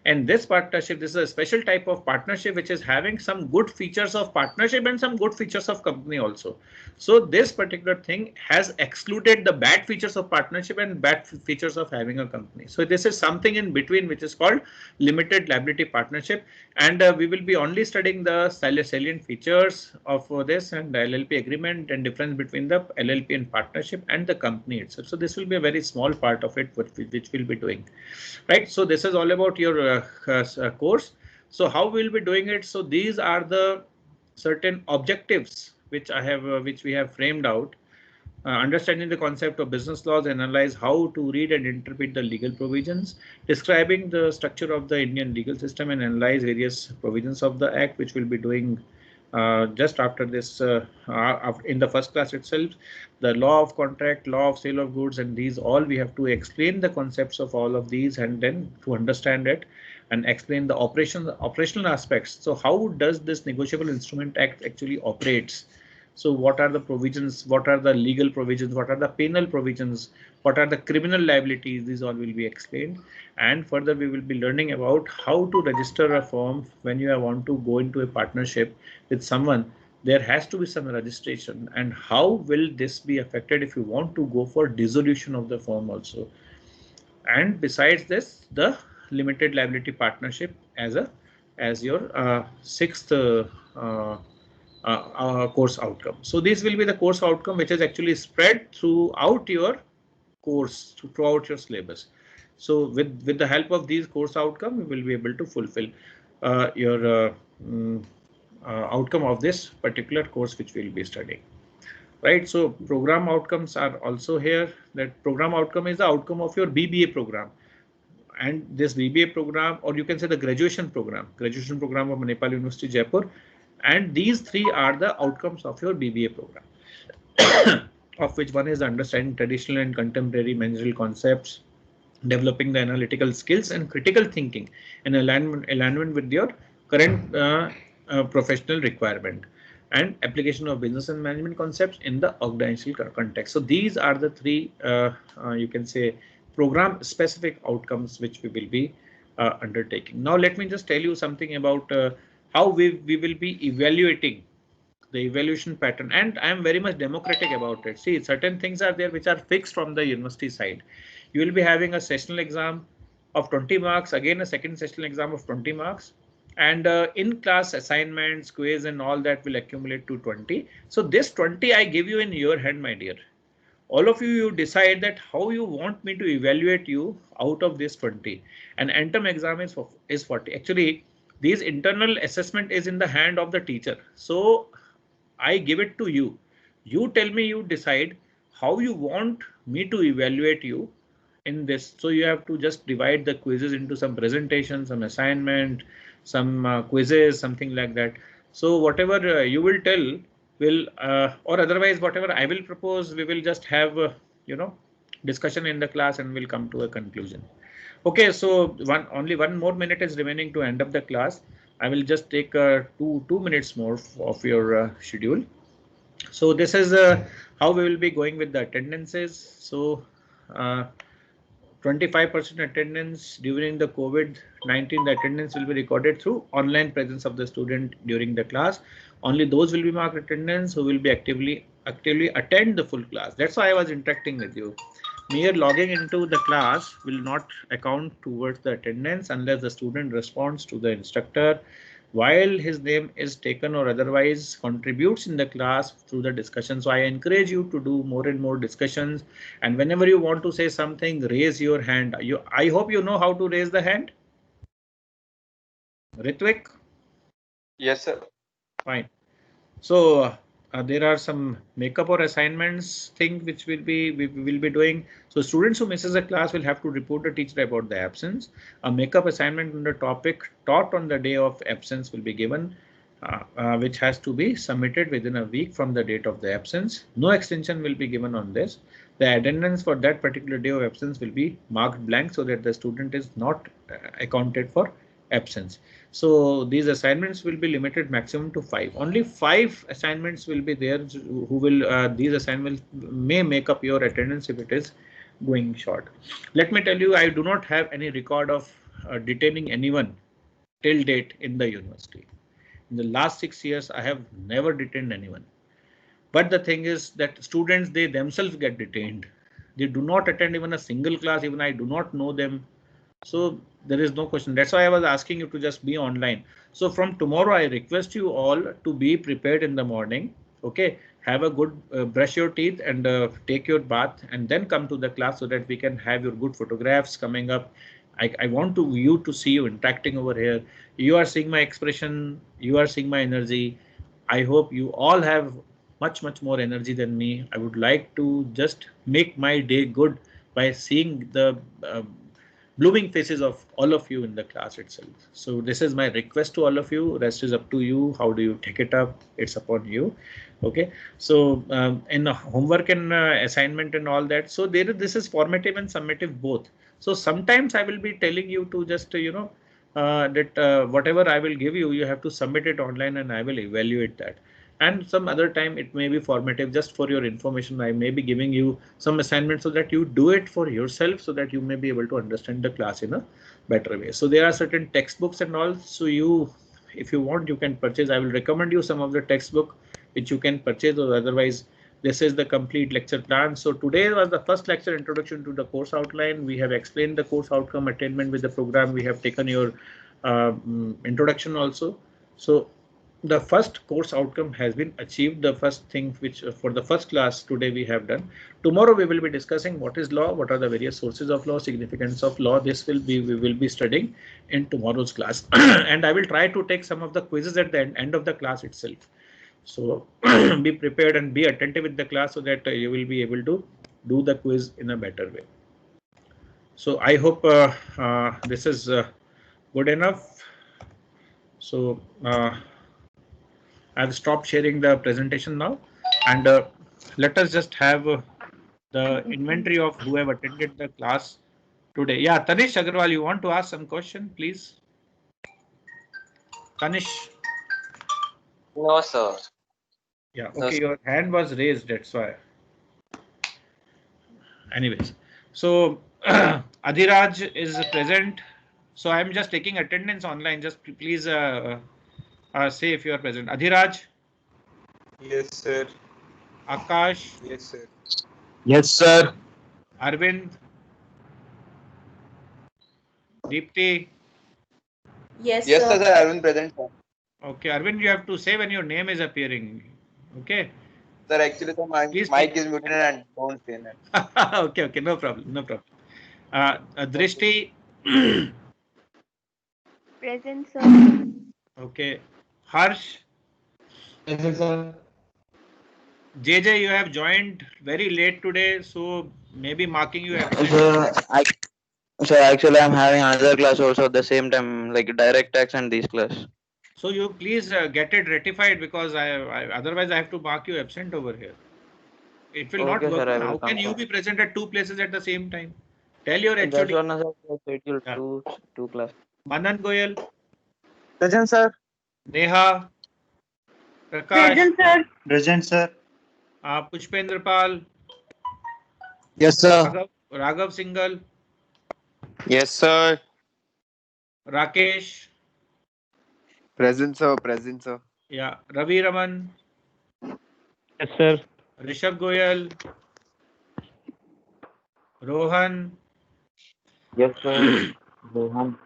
[SPEAKER 1] And this partnership, this is a special type of partnership which is having some good features of partnership and some good features of company also. So this particular thing has excluded the bad features of partnership and bad features of having a company. So this is something in between which is called limited liability partnership. And we will be only studying the salient features of this and the LLP agreement and difference between the LLP and partnership and the company itself. So this will be a very small part of it which we'll be doing. Right. So this is all about your course. So how we'll be doing it? So these are the certain objectives which we have framed out. Understanding the concept of business laws, analyze how to read and interpret the legal provisions, describing the structure of the Indian legal system, and analyze various provisions of the Act, which we'll be doing just after this in the first class itself. The law of contract, law of sale of goods, and these all we have to explain the concepts of all of these, and then to understand it and explain the operational aspects. So how does this Negotiable Instrument Act actually operates? So what are the provisions? What are the legal provisions? What are the penal provisions? What are the criminal liabilities? These all will be explained. And further, we will be learning about how to register a firm when you want to go into a partnership with someone. There has to be some registration, and how will this be affected if you want to go for dissolution of the firm also. And besides this, the limited liability partnership as your sixth course outcome. So this will be the course outcome which is actually spread throughout your course, throughout your syllabus. So with the help of these course outcome, you will be able to fulfill your outcome of this particular course which we will be studying. Right. So program outcomes are also here. That program outcome is the outcome of your BBA program. And this BBA program, or you can say the graduation program of Manipal University, Jaipur. And these three are the outcomes of your BBA program, of which one is understanding traditional and contemporary managerial concepts, developing the analytical skills and critical thinking, and alignment with your current professional requirement, and application of business and management concepts in the organizational context. So these are the three, you can say, program specific outcomes which we will be undertaking. Now let me just tell you something about how we will be evaluating the evaluation pattern, and I am very much democratic about it. See, certain things are there which are fixed from the university side. You will be having a sessional exam of 20 marks, again a second sessional exam of 20 marks, and in class assignments, quiz and all that will accumulate to 20. So this 20 I give you in your hand, my dear. All of you decide that how you want me to evaluate you out of this 20, and end-term exam is 40. Actually, this internal assessment is in the hand of the teacher. So I give it to you. You tell me, you decide how you want me to evaluate you in this. So you have to just divide the quizzes into some presentation, some assignment, some quizzes, something like that. So whatever you will tell will, or otherwise whatever I will propose, we will just have, discussion in the class and we'll come to a conclusion. Okay, so only one more minute is remaining to end up the class. I will just take 2 minutes more of your schedule. So this is how we will be going with the attendances. So 25% attendance during the COVID-19, the attendance will be recorded through online presence of the student during the class. Only those will be marked attendance who will be actively attend the full class. That's why I was interacting with you. Mere logging into the class will not account towards the attendance unless the student responds to the instructor, while his name is taken or otherwise contributes in the class through the discussion. So I encourage you to do more and more discussions, and whenever you want to say something, raise your hand. I hope you know how to raise the hand. Ritvik?
[SPEAKER 3] Yes, sir.
[SPEAKER 1] Fine. So there are some makeup or assignments thing which we will be doing. So students who misses a class will have to report the teacher about the absence. A makeup assignment on the topic taught on the day of absence will be given, which has to be submitted within a week from the date of the absence. No extension will be given on this. The attendance for that particular day of absence will be marked blank so that the student is not accounted for absence. So these assignments will be limited maximum to 5. Only 5 assignments will be there who will these assignments may make up your attendance if it is going short. Let me tell you, I do not have any record of detaining anyone till date in the university. In the last 6 years, I have never detained anyone. But the thing is that students, they themselves get detained. They do not attend even a single class, even I do not know them. So there is no question. That's why I was asking you to just be online. So from tomorrow, I request you all to be prepared in the morning. OK, have a good brush your teeth and take your bath and then come to the class so that we can have your good photographs coming up. I want you to see you interacting over here. You are seeing my expression. You are seeing my energy. I hope you all have much more energy than me. I would like to just make my day good by seeing the blooming faces of all of you in the class itself. So this is my request to all of you. Rest is up to you. How do you take it up? It's upon you. OK, so in homework and assignment and all that. So this is formative and summative both. So sometimes I will be telling you to just that whatever I will give you, you have to submit it online and I will evaluate that. And some other time it may be formative. Just for your information, I may be giving you some assignments so that you do it for yourself so that you may be able to understand the class in a better way. So there are certain textbooks and all. So if you want, you can purchase. I will recommend you some of the textbook which you can purchase, or otherwise this is the complete lecture plan. So today was the first lecture, introduction to the course outline. We have explained the course outcome attainment with the program. We have taken your introduction also. So the first course outcome has been achieved. The first thing which for the first class today we have done. Tomorrow we will be discussing what is law, what are the various sources of law, significance of law. This will be, we will be studying in tomorrow's class. And I will try to take some of the quizzes at the end of the class itself. So be prepared and be attentive with the class so that you will be able to do the quiz in a better way. So I hope this is good enough. So I've stopped sharing the presentation now, and let us just have the inventory of who have attended the class today. Yeah, Tanish Agarwal, you want to ask some question, please? Tanish?
[SPEAKER 11] No, sir.
[SPEAKER 1] Yeah, okay, your hand was raised, that's why. Anyways, so Adhiraj is present. So I'm just taking attendance online. Just please say if you are present. Adhiraj?
[SPEAKER 3] Yes, sir.
[SPEAKER 1] Akash?
[SPEAKER 3] Yes, sir.
[SPEAKER 17] Yes, sir.
[SPEAKER 1] Arvind? Deepti?
[SPEAKER 2] Yes,
[SPEAKER 17] Yes,
[SPEAKER 2] sir.
[SPEAKER 17] sir. Arvind present, sir.
[SPEAKER 1] Okay, Arvind, you have to say when your name is appearing. Okay.
[SPEAKER 17] Sir, actually, the mic is muted and don't say that.
[SPEAKER 1] Okay, no problem, no problem. Drishti?
[SPEAKER 16] Present, sir.
[SPEAKER 1] Okay. Harsh?
[SPEAKER 17] Present, sir.
[SPEAKER 1] JJ, you have joined very late today, so maybe marking you absent.
[SPEAKER 18] So actually, I'm having another class also at the same time, like direct tax and these class.
[SPEAKER 1] So you please get it rectified, because otherwise I have to mark you absent over here. It will not
[SPEAKER 18] Okay,
[SPEAKER 1] work.
[SPEAKER 18] sir, I
[SPEAKER 1] How
[SPEAKER 18] will
[SPEAKER 1] can
[SPEAKER 18] come,
[SPEAKER 1] you
[SPEAKER 18] sir.
[SPEAKER 1] be present at 2 places at the same time? Tell your
[SPEAKER 18] That's
[SPEAKER 1] HOD.
[SPEAKER 18] one, sir. Schedule two class.
[SPEAKER 1] Manan Goyal?
[SPEAKER 17] Present, sir.
[SPEAKER 1] Neha? Prakash?
[SPEAKER 14] Present, sir.
[SPEAKER 5] Present, sir.
[SPEAKER 1] Pushpendra Pal?
[SPEAKER 17] Yes, sir.
[SPEAKER 1] Raghav Singhal?
[SPEAKER 17] Yes, sir.
[SPEAKER 1] Rakesh?
[SPEAKER 17] Present, sir. Present, sir.
[SPEAKER 1] Yeah. Ravi Raman?
[SPEAKER 13] Yes, sir.
[SPEAKER 1] Rishabh Goyal? Rohan?
[SPEAKER 8] Yes, sir. Rohan.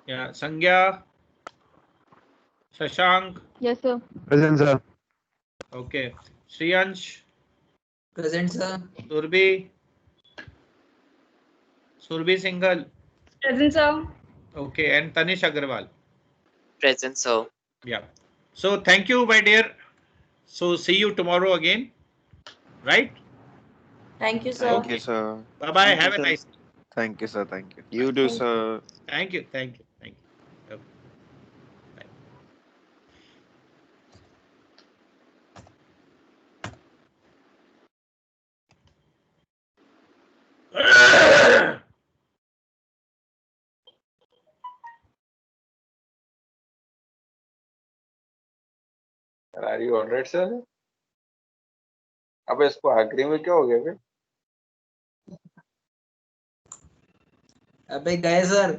[SPEAKER 1] Yeah. Sangya? Shashank.
[SPEAKER 9] Yes, sir.
[SPEAKER 19] Present, sir.
[SPEAKER 1] Okay. Shriyansh.
[SPEAKER 10] Present, sir.
[SPEAKER 1] Surbhi. Surbhi Singhal.
[SPEAKER 12] Present, sir.
[SPEAKER 1] Okay, and Tanish Agarwal.
[SPEAKER 11] Present, sir.
[SPEAKER 1] Yeah. So thank you, my dear. So see you tomorrow again. Right?
[SPEAKER 2] Thank you, sir.
[SPEAKER 18] Thank you, sir.
[SPEAKER 1] Bye bye.
[SPEAKER 18] Thank you,
[SPEAKER 1] Have a
[SPEAKER 18] sir.
[SPEAKER 1] nice day.
[SPEAKER 18] Thank you, sir. Thank you. You do, sir.
[SPEAKER 1] Thank you. Thank you. Thank you. Bye.
[SPEAKER 3] Are you alright, sir? अब इसको आखिरी में क्या हो गया फिर?
[SPEAKER 10] अबे गए सर